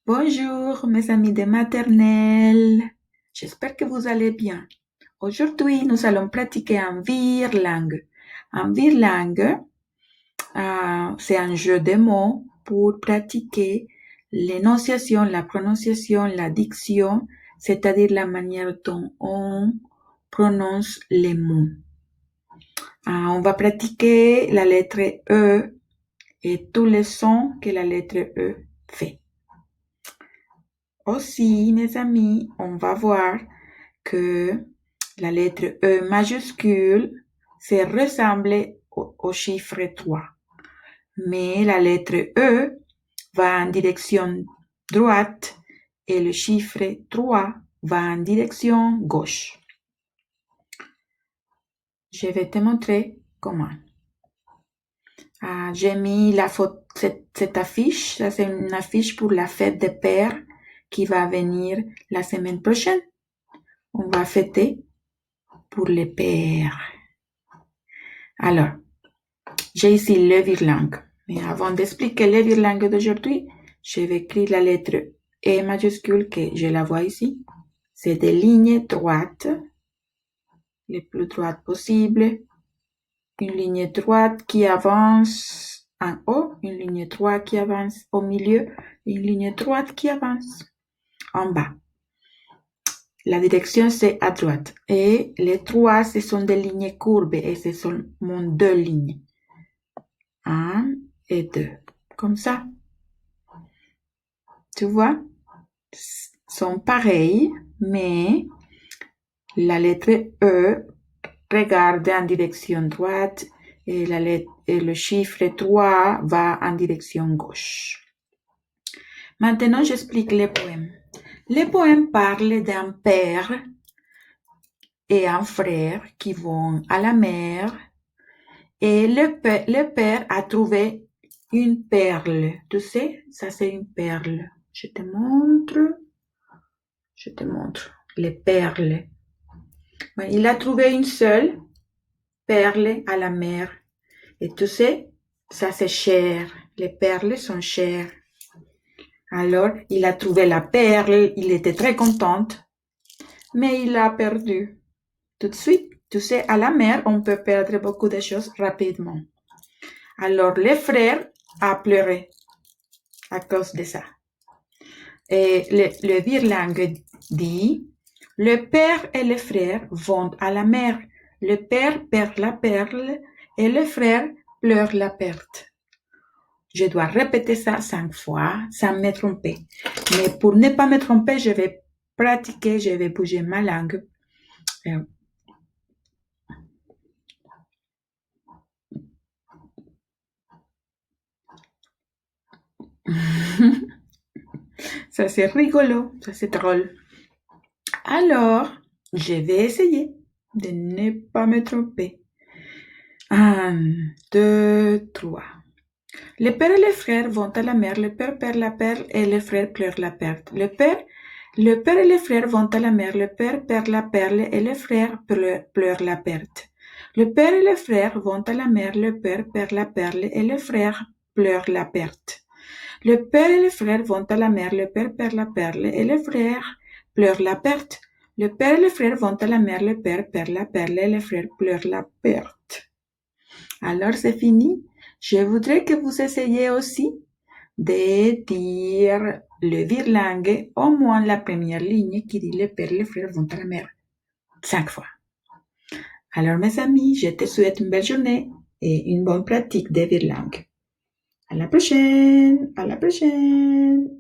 Bonjour mes amis de maternelle, j'espère que vous allez bien. Aujourd'hui, nous allons pratiquer un virlangue. Un virlangue, c'est un jeu de mots pour pratiquer l'énonciation, la prononciation, la diction, c'est-à-dire la manière dont on prononce les mots. On va pratiquer la lettre E et tous les sons que la lettre E fait. Aussi, mes amis, on va voir que la lettre E majuscule se ressemble au chiffre 3. Mais la lettre E va en direction droite et le chiffre 3 va en direction gauche. Je vais te montrer comment. J'ai mis cette affiche. Ça, c'est une affiche pour la fête des pères qui va venir la semaine prochaine. On va fêter pour les pères. Alors, j'ai ici le virlangue. Mais avant d'expliquer le virlangue d'aujourd'hui, je vais écrire la lettre E majuscule que je la vois ici. C'est des lignes droites, les plus droites possibles. Une ligne droite qui avance en haut, une ligne droite qui avance au milieu, une ligne droite qui avance en bas. La direction, c'est à droite. Et les trois, ce sont des lignes courbes et ce sont deux lignes. 1 et 2. Comme ça. Tu vois? Sont pareils, mais la lettre E regarde en direction droite et le chiffre 3 va en direction gauche. Maintenant, j'explique les poèmes. Les poèmes parlent d'un père et un frère qui vont à la mer et le père a trouvé une perle. Tu sais, ça c'est une perle. Je te montre les perles. Il a trouvé une seule perle à la mer. Et tu sais, ça c'est cher. Les perles sont chères. Alors, il a trouvé la perle, il était très content, mais il l'a perdu. Tout de suite, tu sais, à la mer, on peut perdre beaucoup de choses rapidement. Alors, le frère a pleuré à cause de ça. Et le virlangue dit, le père et le frère vont à la mer. Le père perd la perle et le frère pleure la perte. Je dois répéter ça 5 fois sans me tromper. Mais pour ne pas me tromper, je vais pratiquer, je vais bouger ma langue. Ça c'est rigolo, ça c'est drôle. Alors, je vais essayer de ne pas me tromper. 1, 2, 3. Le père et le frère vont à la mer, le père perd la perle et le frère pleure la perte. Le père et le frère vont à la mer, le père perd la perle et le frère pleure la perte. Le père et le frère vont à la mer, le père perd la perle et le frère pleure la perte. Le père et le frère vont à la mer, le père perd la perle et le frère pleure la perte. Le père et le frère vont à la mer, le père perd la perle et le frère pleure la perte. Alors c'est fini. Je voudrais que vous essayiez aussi de dire le virlangue, au moins la première ligne qui dit le père et le frère vont à la mer. 5 fois. Alors mes amis, je te souhaite une belle journée et une bonne pratique de virlangue. À la prochaine! À la prochaine!